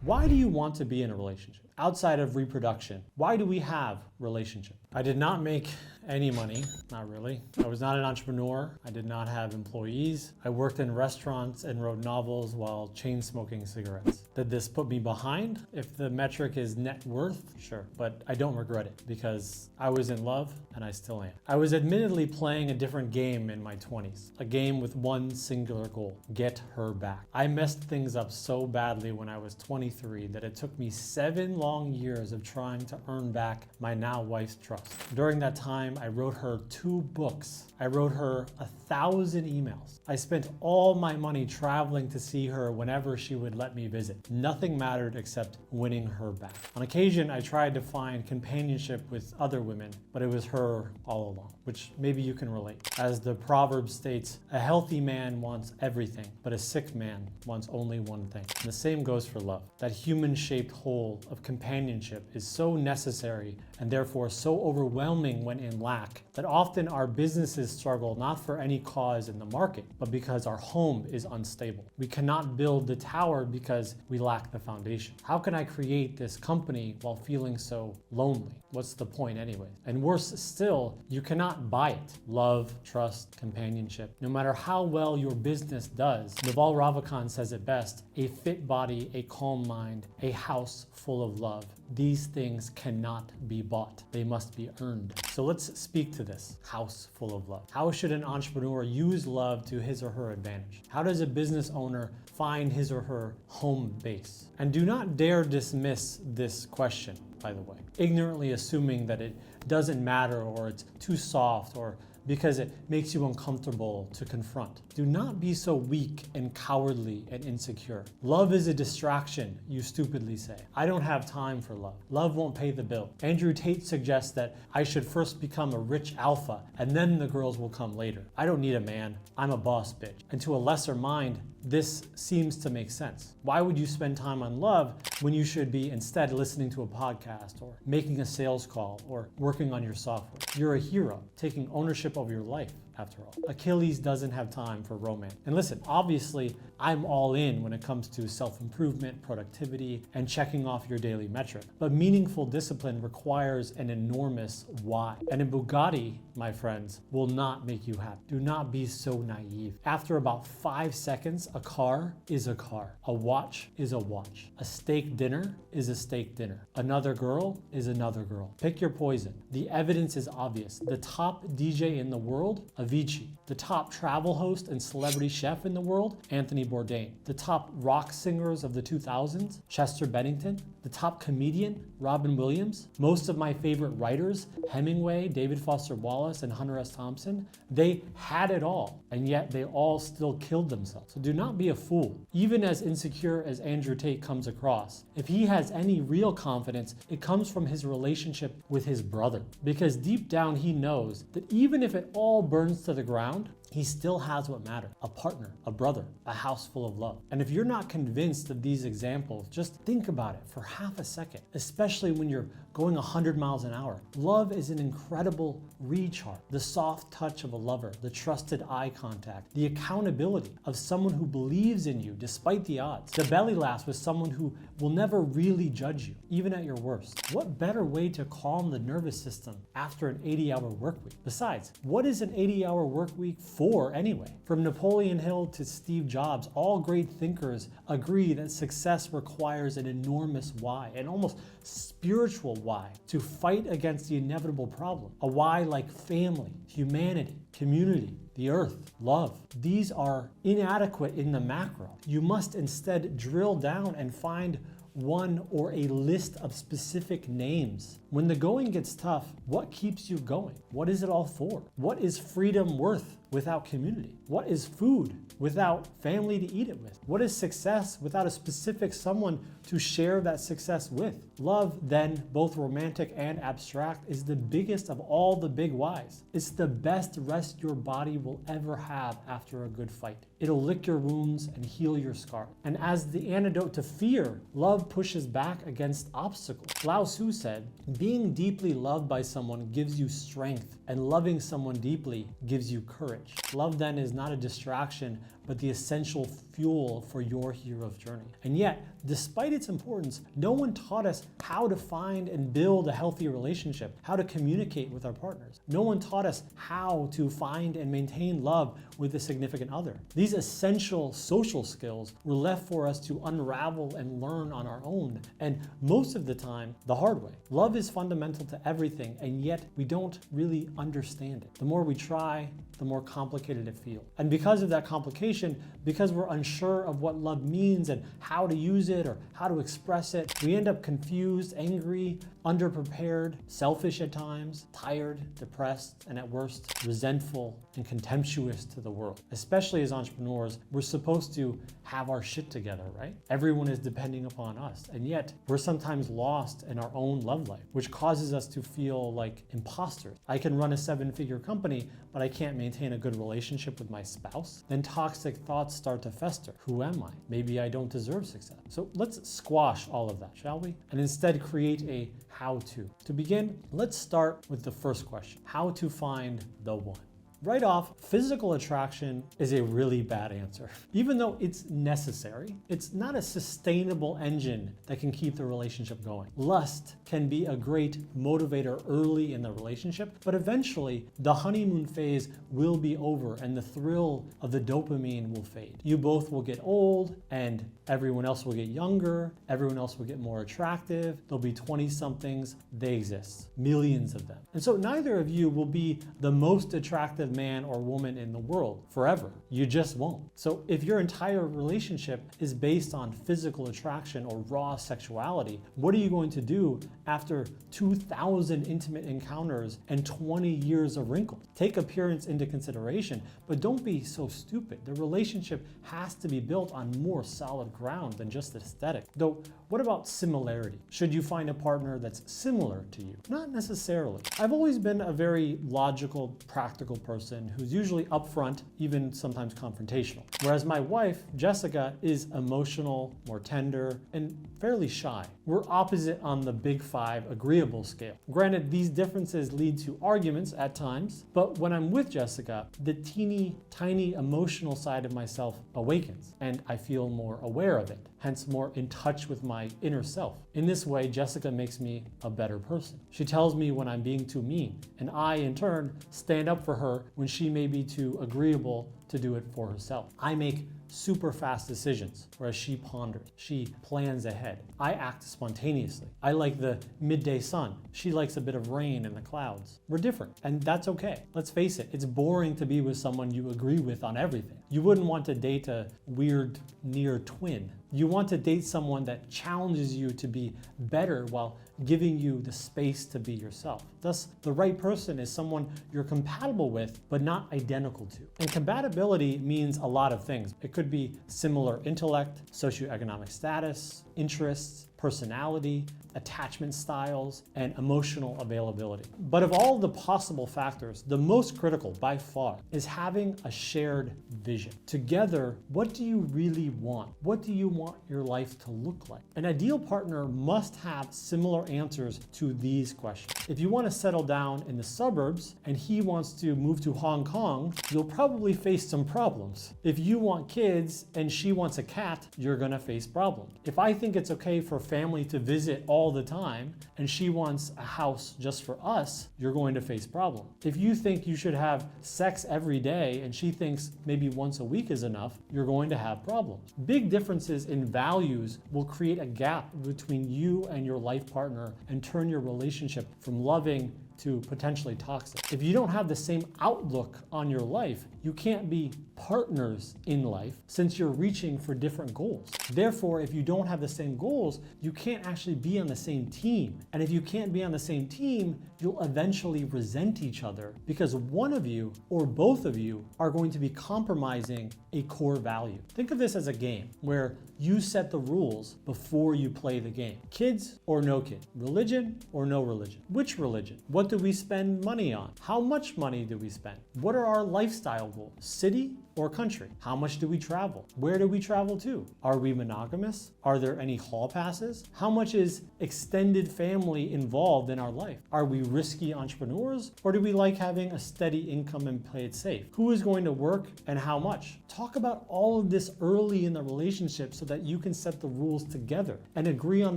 Why do you want to be in a relationship? Outside of reproduction, why do we have relationships? I did not make any money, not really. I was not an entrepreneur. I did not have employees. I worked in restaurants and wrote novels while chain smoking cigarettes. Did this put me behind? If the metric is net worth, sure, but I don't regret it because I was in love and I still am. I was admittedly playing a different game in my 20s, a game with one singular goal: get her back. I messed things up so badly when I was 23 that it took me 7 long years of trying to earn back my now wife's trust. During that time, I wrote her 2 books. I wrote her 1,000 emails. I spent all my money traveling to see her whenever she would let me visit. Nothing mattered except winning her back. On occasion, I tried to find companionship with other women, but it was her all along, which maybe you can relate. As the proverb states, a healthy man wants everything, but a sick man wants only one thing. And the same goes for love. That human-shaped whole of companionship is so necessary and therefore so overwhelming when in lack that often our businesses struggle not for any cause in the market, but because our home is unstable. We cannot build the tower because we lack the foundation. How can I create this company while feeling so lonely? What's the point anyway? And worse still, you cannot buy it. Love, trust, companionship. No matter how well your business does, Naval Ravikant says it best: a fit body, a calm mind, a house full of love. These things cannot be bought. They must be earned. So let's speak to this house full of love. How should an entrepreneur use love to his or her advantage? How does a business owner find his or her home base? And do not dare dismiss this question, by the way, ignorantly assuming that it doesn't matter or it's too soft or because it makes you uncomfortable to confront. Do not be so weak and cowardly and insecure. Love is a distraction, you stupidly say. I don't have time for love. Love won't pay the bill. Andrew Tate suggests that I should first become a rich alpha and then the girls will come later. I don't need a man. I'm a boss bitch. And to a lesser mind, this seems to make sense. Why would you spend time on love when you should be instead listening to a podcast or making a sales call or working on your software? You're a hero, taking ownership of your life, after all. Achilles doesn't have time for romance. And listen, obviously, I'm all in when it comes to self-improvement, productivity, and checking off your daily metric. But meaningful discipline requires an enormous why. And a Bugatti, my friends, will not make you happy. Do not be so naive. After about 5 seconds, a car is a car. A watch is a watch. A steak dinner is a steak dinner. Another girl is another girl. Pick your poison. The evidence is obvious. The top DJ in the world, Avicii. The top travel host and celebrity chef in the world, Anthony Bourdain. The top rock singers of the 2000s, Chester Bennington. The top comedian, Robin Williams. Most of my favorite writers, Hemingway, David Foster Wallace, and Hunter S. Thompson, they had it all, and yet they all still killed themselves. So do not be a fool. Even as insecure as Andrew Tate comes across, if he has any real confidence, it comes from his relationship with his brother. Because deep down he knows that even if it all burns to the ground, he still has what matters: a partner, a brother, a house full of love. And if you're not convinced of these examples, just think about it for half a second, especially when you're going 100 miles an hour. Love is an incredible recharge. The soft touch of a lover, the trusted eye contact, the accountability of someone who believes in you despite the odds, the belly laughs with someone who will never really judge you, even at your worst. What better way to calm the nervous system after an 80-hour work week? Besides, what is an 80-hour work week for anyway? From Napoleon Hill to Steve Jobs, all great thinkers agree that success requires an enormous why, an almost spiritual why, to fight against the inevitable problem. A why like family, humanity, community, the earth, love. These are inadequate in the macro. You must instead drill down and find one or a list of specific names. When the going gets tough, what keeps you going? What is it all for? What is freedom worth without community? What is food without family to eat it with? What is success without a specific someone to share that success with? Love, then, both romantic and abstract, is the biggest of all the big whys. It's the best rest your body will ever have after a good fight. It'll lick your wounds and heal your scar. And as the antidote to fear, love pushes back against obstacles. Lao Tzu said, being deeply loved by someone gives you strength, and loving someone deeply gives you courage. Love then is not a distraction, but the essential fuel for your hero's journey. And yet, despite its importance, no one taught us how to find and build a healthy relationship, how to communicate with our partners. No one taught us how to find and maintain love with a significant other. These essential social skills were left for us to unravel and learn on our own, and most of the time, the hard way. Love is fundamental to everything, and yet we don't really understand it. The more we try, the more complicated it feels. And because of that complication, because we're unsure of what love means and how to use it or how to express it, we end up confused, angry, underprepared, selfish at times, tired, depressed, and at worst, resentful and contemptuous to the world. Especially as entrepreneurs, we're supposed to have our shit together, right? Everyone is depending upon us. And yet, we're sometimes lost in our own love life, which causes us to feel like imposters. I can run a 7-figure company, but I can't maintain a good relationship with my spouse. Then toxic thoughts start to fester. Who am I? Maybe I don't deserve success. So let's squash all of that, shall we? And instead create a how-to. To begin, let's start with the first question: how to find the one. Right off, physical attraction is a really bad answer. Even though it's necessary, it's not a sustainable engine that can keep the relationship going. Lust can be a great motivator early in the relationship, but eventually the honeymoon phase will be over and the thrill of the dopamine will fade. You both will get old and everyone else will get younger, everyone else will get more attractive, there'll be 20-somethings, they exist, millions of them. And so neither of you will be the most attractive man or woman in the world forever. You just won't. So if your entire relationship is based on physical attraction or raw sexuality, what are you going to do after 2,000 intimate encounters and 20 years of wrinkles? Take appearance into consideration, but don't be so stupid. The relationship has to be built on more solid ground than just aesthetic. Though, what about similarity? Should you find a partner that's similar to you? Not necessarily. I've always been a very logical, practical person who's usually upfront, even sometimes confrontational. Whereas my wife, Jessica, is emotional, more tender, and fairly shy. We're opposite on the Big 5 agreeable scale. Granted, these differences lead to arguments at times, but when I'm with Jessica, the teeny tiny emotional side of myself awakens, and I feel more aware of it, hence more in touch with my inner self. In this way, Jessica makes me a better person. She tells me when I'm being too mean, and I, in turn, stand up for her when she may be too agreeable to do it for herself. I make super fast decisions, whereas she ponders. She plans ahead. I act spontaneously. I like the midday sun. She likes a bit of rain and the clouds. We're different, and that's okay. Let's face it, it's boring to be with someone you agree with on everything. You wouldn't want to date a weird near twin. You want to date someone that challenges you to be better while giving you the space to be yourself. Thus, the right person is someone you're compatible with, but not identical to. And compatibility means a lot of things. It could be similar intellect, socioeconomic status, interests, personality, attachment styles, and emotional availability. But of all the possible factors, the most critical by far is having a shared vision. Together, what do you really want? What do you want your life to look like? An ideal partner must have similar answers to these questions. If you want to settle down in the suburbs and he wants to move to Hong Kong, you'll probably face some problems. If you want kids and she wants a cat, you're gonna face problems. If I think it's okay for family to visit all the time and she wants a house just for us, you're going to face problems. If you think you should have sex every day and she thinks maybe once a week is enough, you're going to have problems. Big differences in values will create a gap between you and your life partner and turn your relationship from loving to potentially toxic. If you don't have the same outlook on your life, you can't be partners in life since you're reaching for different goals. Therefore, if you don't have the same goals, you can't actually be on the same team. And if you can't be on the same team, you'll eventually resent each other because one of you or both of you are going to be compromising a core value. Think of this as a game where you set the rules before you play the game. Kids or no kid? Religion or no religion? Which religion? What do we spend money on? How much money do we spend? What are our lifestyle goals? City or country? How much do we travel? Where do we travel to? Are we monogamous? Are there any hall passes? How much is extended family involved in our life? Are we risky entrepreneurs, or do we like having a steady income and play it safe? Who is going to work and how much? Talk about all of this early in the relationship so that you can set the rules together and agree on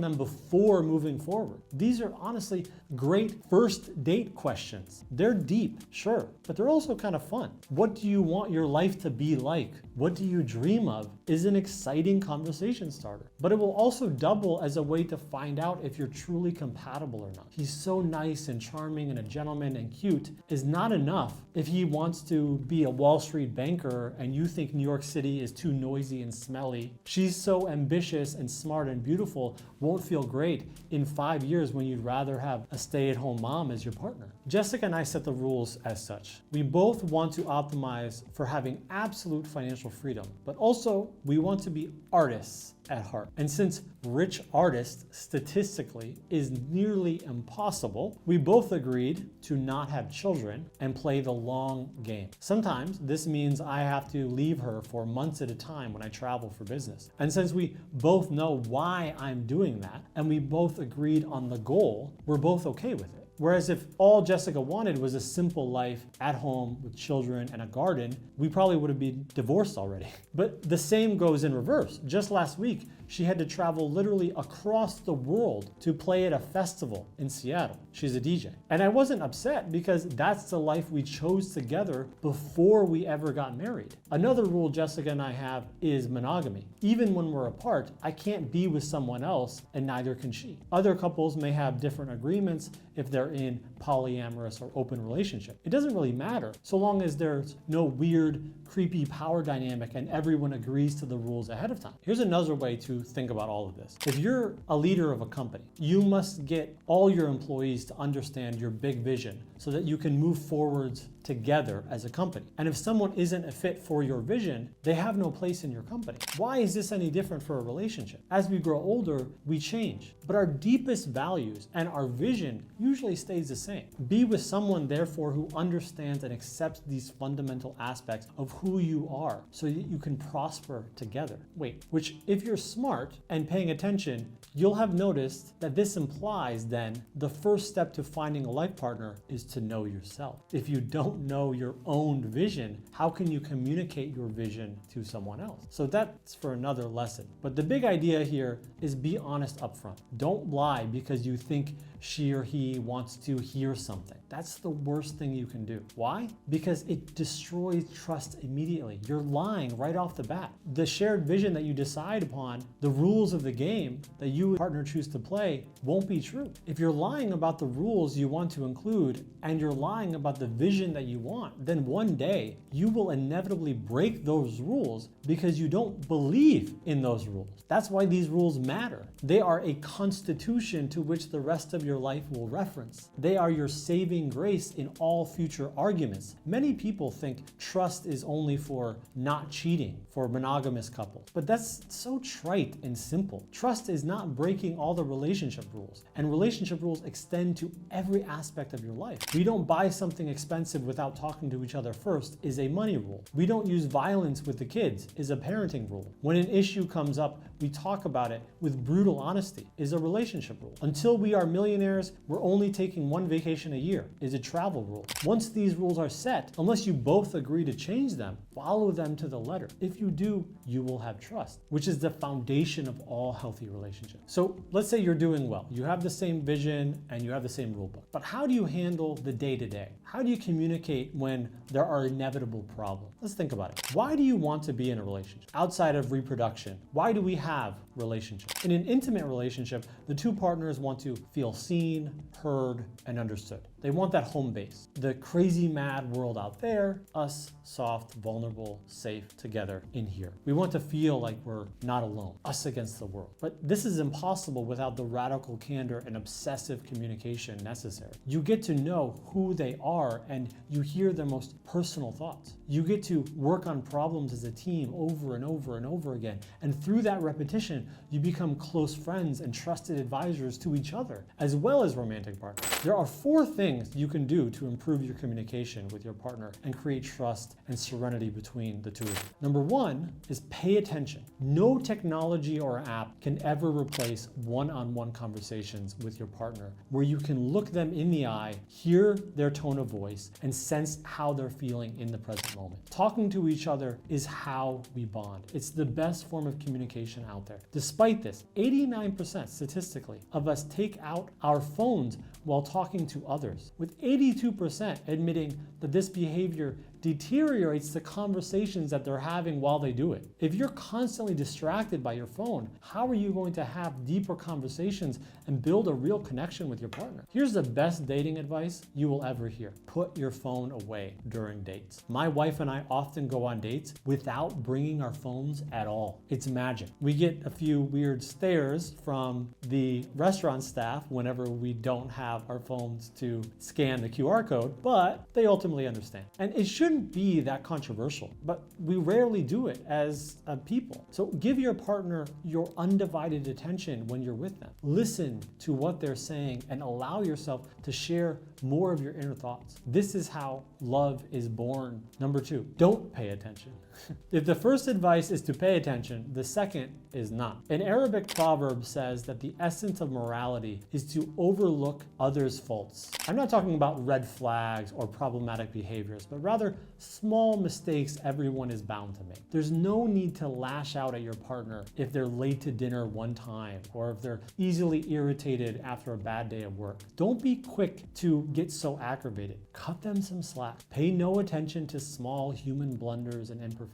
them before moving forward. These are honestly great first date questions. They're deep, sure, but they're also kind of fun. What do you want your life to be like? What do you dream of? Is an exciting conversation starter. But it will also double as a way to find out if you're truly compatible or not. He's so nice and charming and a gentleman and cute is not enough if he wants to be a Wall Street banker and you think New York City is too noisy and smelly. She's so ambitious and smart and beautiful, won't feel great in 5 years when you'd rather have a stay-at-home mom as your partner. Jessica and I set the rules as such. We both want to optimize for having absolute financial freedom, but also we want to be artists at heart. And since rich artists statistically is nearly impossible, we both agreed to not have children and play the long game. Sometimes this means I have to leave her for months at a time when I travel for business. And since we both know why I'm doing that, and we both agreed on the goal, we're both okay with it. Whereas if all Jessica wanted was a simple life at home with children and a garden, we probably would have been divorced already. But the same goes in reverse. Just last week, she had to travel literally across the world to play at a festival in Seattle. She's a DJ. And I wasn't upset because that's the life we chose together before we ever got married. Another rule Jessica and I have is monogamy. Even when we're apart, I can't be with someone else and neither can she. Other couples may have different agreements if they're in polyamorous or open relationship. It doesn't really matter so long as there's no weird, creepy power dynamic and everyone agrees to the rules ahead of time. Here's another way to think about all of this. If you're a leader of a company, you must get all your employees to understand your big vision so that you can move forwards together as a company. And if someone isn't a fit for your vision, they have no place in your company. Why is this any different for a relationship? As we grow older, we change, but our deepest values and our vision usually stays the same. Be with someone, therefore, who understands and accepts these fundamental aspects of who you are so that you can prosper together. Which if you're smart and paying attention, you'll have noticed that this implies then the first step to finding a life partner is to know yourself. If you don't know your own vision, how can you communicate your vision to someone else? So that's for another lesson. But the big idea here is be honest upfront. Don't lie because you think she or he wants to hear something. That's the worst thing you can do. Why? Because it destroys trust immediately. You're lying right off the bat. The shared vision that you decide upon, the rules of the game that you and your partner choose to play won't be true. If you're lying about the rules you want to include and you're lying about the vision that you want, then one day you will inevitably break those rules because you don't believe in those rules. That's why these rules matter. They are a constitution to which the rest of your life will reference. They are your saving grace in all future arguments. Many people think trust is only for not cheating, for monogamous couples, but that's so trite and simple. Trust is not breaking all the relationship rules, and relationship rules extend to every aspect of your life. We don't buy something expensive without talking to each other first is a money rule. We don't use violence with the kids is a parenting rule. When an issue comes up, we talk about it with brutal honesty is a relationship rule. Until we are millionaires, we're only taking one vacation a year is a travel rule. Once these rules are set, unless you both agree to change them, follow them to the letter. If you do, you will have trust, which is the foundation of all healthy relationships. So let's say you're doing well. You have the same vision and you have the same rule book. But how do you handle the day-to-day? How do you communicate when there are inevitable problems? Let's think about it. Why do you want to be in a relationship? Outside of reproduction, why do we have relationships? In an intimate relationship, the two partners want to feel seen, heard, and understood. They want that home base. The crazy mad world out there, us soft, vulnerable, safe together in here. We want to feel like we're not alone, us against the world. But this is impossible without the radical candor and obsessive communication necessary. You get to know who they are and you hear their most personal thoughts. You get to work on problems as a team over and over and over again. And through that repetition, you become close friends and trusted advisors to each other, as well as romantic partners. There are 4 things things you can do to improve your communication with your partner and create trust and serenity between the two of you. Number one is pay attention. No technology or app can ever replace one-on-one conversations with your partner where you can look them in the eye, hear their tone of voice, and sense how they're feeling in the present moment. Talking to each other is how we bond. It's the best form of communication out there. Despite this, 89% statistically of us take out our phones while talking to others, with 82% admitting that this behavior deteriorates the conversations that they're having while they do it. If you're constantly distracted by your phone, how are you going to have deeper conversations and build a real connection with your partner? Here's the best dating advice you will ever hear. Put your phone away during dates. My wife and I often go on dates without bringing our phones at all. It's magic. We get a few weird stares from the restaurant staff whenever we don't have our phones to scan the QR code, but they ultimately understand. And it shouldn't be that controversial, but we rarely do it as a people. So give your partner your undivided attention when you're with them. Listen to what they're saying and allow yourself to share more of your inner thoughts. This is how love is born. Number two, don't pay attention. If the first advice is to pay attention, the second is not. An Arabic proverb says that the essence of morality is to overlook others' faults. I'm not talking about red flags or problematic behaviors, but rather small mistakes everyone is bound to make. There's no need to lash out at your partner if they're late to dinner one time or if they're easily irritated after a bad day of work. Don't be quick to get so aggravated. Cut them some slack. Pay no attention to small human blunders and imperfections.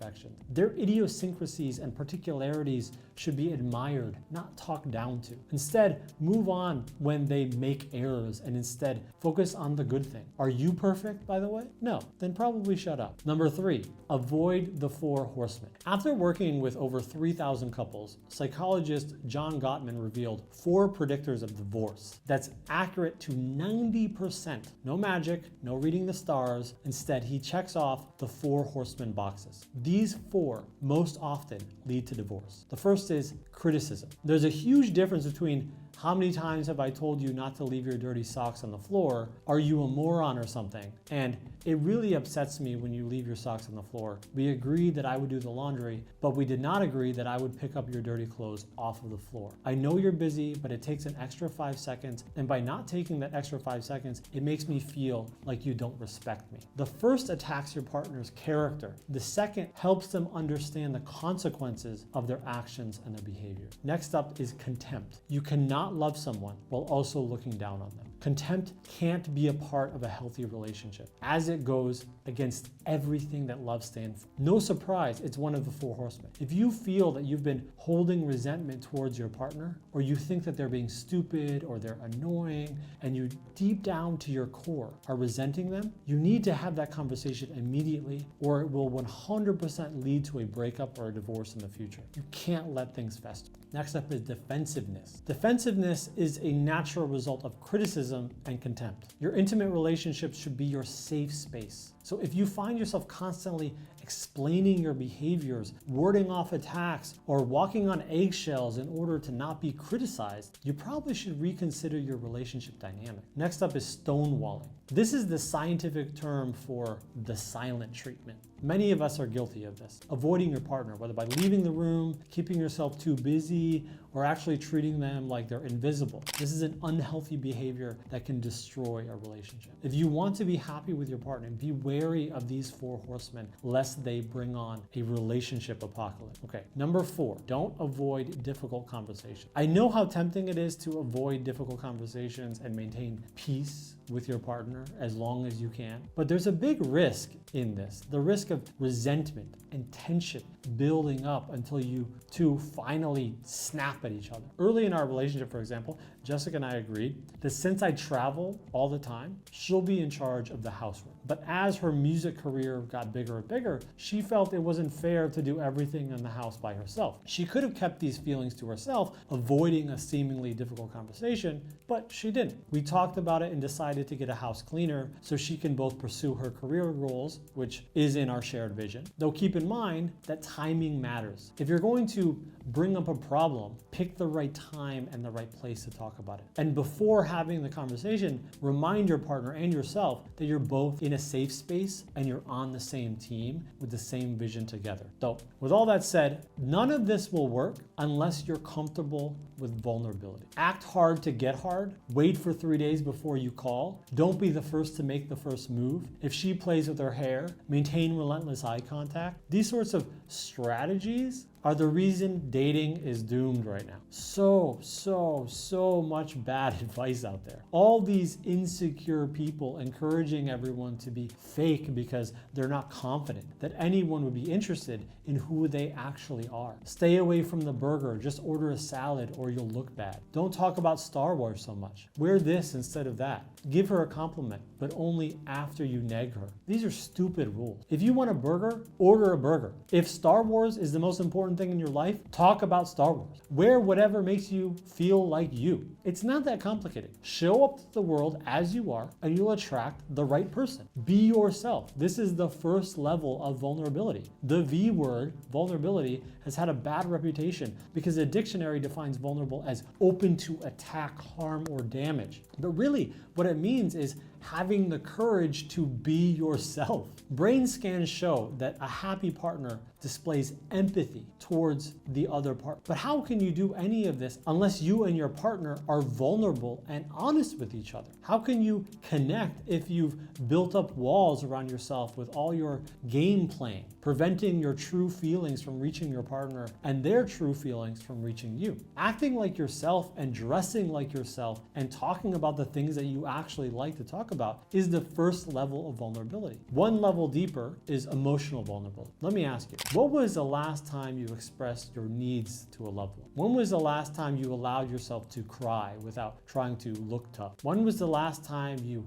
Their idiosyncrasies and particularities should be admired, not talked down to. Instead, move on when they make errors and instead focus on the good thing. Are you perfect, by the way? No, then probably shut up. Number three, avoid the four horsemen. After working with over 3,000 couples, psychologist John Gottman revealed 4 predictors of divorce that's accurate to 90%. No magic, no reading the stars. Instead, he checks off the 4 horsemen boxes. These 4 most often lead to divorce. The first is criticism. There's a huge difference between how many times have I told you not to leave your dirty socks on the floor? Are you a moron or something? And it really upsets me when you leave your socks on the floor. We agreed that I would do the laundry, but we did not agree that I would pick up your dirty clothes off of the floor. I know you're busy, but it takes an extra 5 seconds. And by not taking that extra 5 seconds, it makes me feel like you don't respect me. The first attacks your partner's character. The second helps them understand the consequences of their actions and their behavior. Next up is contempt. You cannot love someone while also looking down on them. Contempt can't be a part of a healthy relationship, as it goes against everything that love stands for. No surprise, it's one of the 4 horsemen. If you feel that you've been holding resentment towards your partner, or you think that they're being stupid or they're annoying, and you deep down to your core are resenting them, you need to have that conversation immediately, or it will 100% lead to a breakup or a divorce in the future. You can't let things fester. Next up is defensiveness. Defensiveness is a natural result of criticism and contempt. Your intimate relationships should be your safe space. So if you find yourself constantly explaining your behaviors, warding off attacks, or walking on eggshells in order to not be criticized, you probably should reconsider your relationship dynamic. Next up is stonewalling. This is the scientific term for the silent treatment. Many of us are guilty of this. Avoiding your partner, whether by leaving the room, keeping yourself too busy, or actually treating them like they're invisible. This is an unhealthy behavior that can destroy a relationship. If you want to be happy with your partner, be wary of these 4 horsemen, lest they bring on a relationship apocalypse. Okay, number 4, don't avoid difficult conversations. I know how tempting it is to avoid difficult conversations and maintain peace with your partner as long as you can. But there's a big risk in this, the risk of resentment and tension building up until you two finally snap at each other. Early in our relationship, for example, Jessica and I agreed that since I travel all the time, she'll be in charge of the housework. But as her music career got bigger and bigger, she felt it wasn't fair to do everything in the house by herself. She could have kept these feelings to herself, avoiding a seemingly difficult conversation, but she didn't. We talked about it and decided to get a house cleaner so she can both pursue her career goals, which is in our shared vision. Though keep in mind that timing matters. If you're going to bring up a problem pick the right time and the right place to talk about it. And before having the conversation, remind your partner and yourself that you're both in a safe space and you're on the same team with the same vision together. So with all that said, none of this will work unless you're comfortable with vulnerability. Act hard to get hard. Wait for 3 days before you call. Don't be the first to make the first move. If she plays with her hair, maintain relentless eye contact. These sorts of strategies are the reason dating is doomed right now. So much bad advice out there. All these insecure people encouraging everyone to be fake because they're not confident that anyone would be interested in who they actually are. Stay away from the burger, just order a salad or you'll look bad. Don't talk about Star Wars so much. Wear this instead of that. Give her a compliment, but only after you neg her. These are stupid rules. If you want a burger, order a burger. If Star Wars is the most important thing in your life, talk about Star Wars. Wear whatever makes you feel like you. It's not that complicated. Show up to the world as you are and you'll attract the right person. Be yourself. This is the first level of vulnerability. The V word, vulnerability, has had a bad reputation because the dictionary defines vulnerable as open to attack, harm, or damage. But really, what it means is having the courage to be yourself. Brain scans show that a happy partner displays empathy towards the other part. But how can you do any of this unless you and your partner are vulnerable and honest with each other? How can you connect if you've built up walls around yourself with all your game playing, preventing your true feelings from reaching your partner and their true feelings from reaching you? Acting like yourself and dressing like yourself and talking about the things that you actually like to talk about is the first level of vulnerability. One level deeper is emotional vulnerability. Let me ask you, what was the last time you expressed your needs to a loved one? When was the last time you allowed yourself to cry without trying to look tough? When was the last time you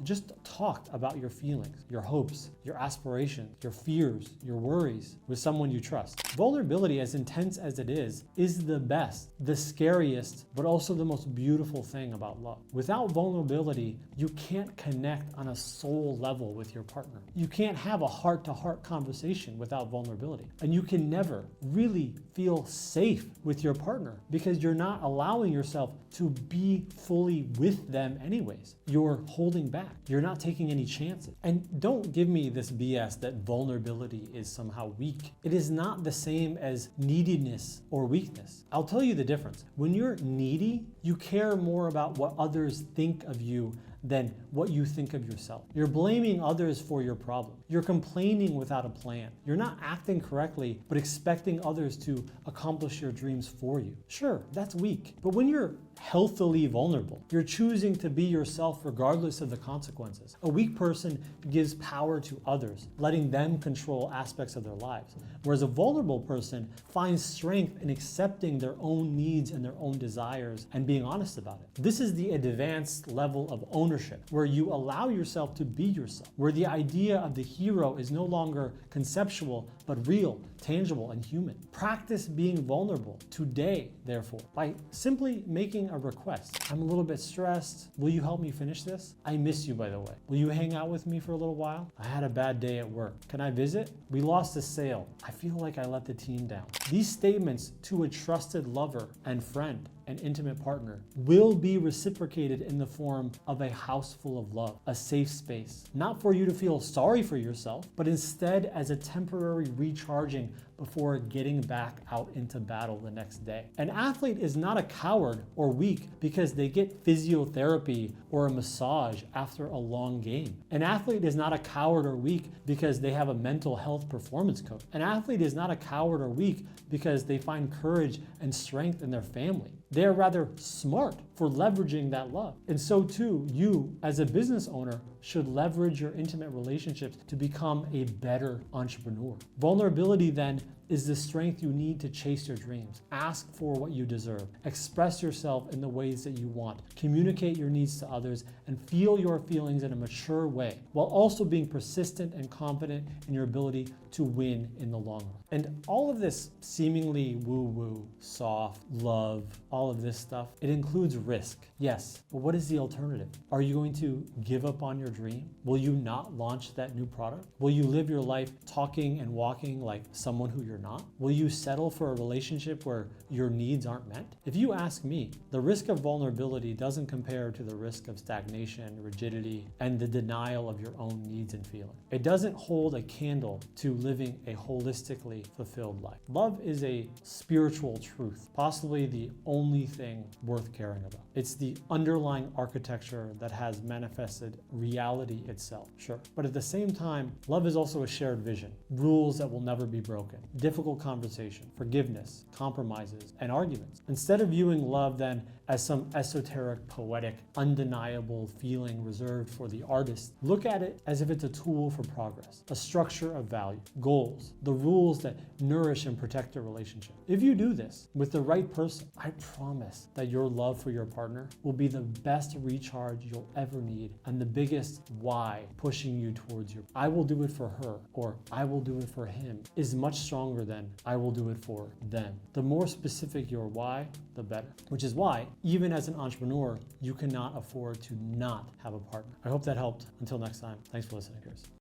just talked about your feelings, your hopes, your aspirations, your fears, your worries with someone you trust? Vulnerability, as intense as it is the best, the scariest, but also the most beautiful thing about love. Without vulnerability, you can't connect on a soul level with your partner. You can't have a heart-to-heart conversation without vulnerability. And you can never really feel safe with your partner because you're not allowing yourself to be fully with them anyways. You're holding back. You're not taking any chances. And don't give me this BS that vulnerability is somehow weak. It is not the same as neediness or weakness. I'll tell you the difference. When you're needy, you care more about what others think of you than what you think of yourself. You're blaming others for your problem. You're complaining without a plan. You're not acting correctly, but expecting others to accomplish your dreams for you. Sure, that's weak. But when you're healthily vulnerable, you're choosing to be yourself regardless of the consequences. A weak person gives power to others, letting them control aspects of their lives. Whereas a vulnerable person finds strength in accepting their own needs and their own desires and being honest about it. This is the advanced level of ownership, where you allow yourself to be yourself, where the idea of the hero is no longer conceptual, but real, tangible, and human. Practice being vulnerable today, therefore, by simply making a request. I'm a little bit stressed. Will you help me finish this? I miss you, by the way. Will you hang out with me for a little while? I had a bad day at work. Can I visit? We lost a sale. I feel like I let the team down. These statements to a trusted lover and friend and intimate partner will be reciprocated in the form of a house full of love, a safe space, not for you to feel sorry for yourself, but instead as a temporary recharging before getting back out into battle the next day. An athlete is not a coward or weak because they get physiotherapy or a massage after a long game. An athlete is not a coward or weak because they have a mental health performance coach. An athlete is not a coward or weak because they find courage and strength in their family. They are rather smart for leveraging that love. And so too, you as a business owner should leverage your intimate relationships to become a better entrepreneur. Vulnerability then is the strength you need to chase your dreams. Ask for what you deserve. Express yourself in the ways that you want. Communicate your needs to others and feel your feelings in a mature way, while also being persistent and confident in your ability to win in the long run. And all of this seemingly woo-woo, soft, love, all of this stuff, it includes risk. Yes, but what is the alternative? Are you going to give up on your dream? Will you not launch that new product? Will you live your life talking and walking like someone who you're not? Will you settle for a relationship where your needs aren't met? If you ask me, the risk of vulnerability doesn't compare to the risk of stagnation, rigidity, and the denial of your own needs and feelings. It doesn't hold a candle to living a holistically fulfilled life. Love is a spiritual truth, possibly the only thing worth caring about. It's the underlying architecture that has manifested reality itself, sure. But at the same time, love is also a shared vision, rules that will never be broken, difficult conversation, forgiveness, compromises, and arguments. Instead of viewing love then as some esoteric, poetic, undeniable feeling reserved for the artist, look at it as if it's a tool for progress, a structure of value, goals, the rules that nourish and protect a relationship. If you do this with the right person, I promise that your love for your partner will be the best recharge you'll ever need and the biggest why pushing you towards your I will do it for her or I will do it for him is much stronger than I will do it for them. The more specific your why, the better. Which is why, even as an entrepreneur, you cannot afford to not have a partner. I hope that helped. Until next time, thanks for listening, Chris.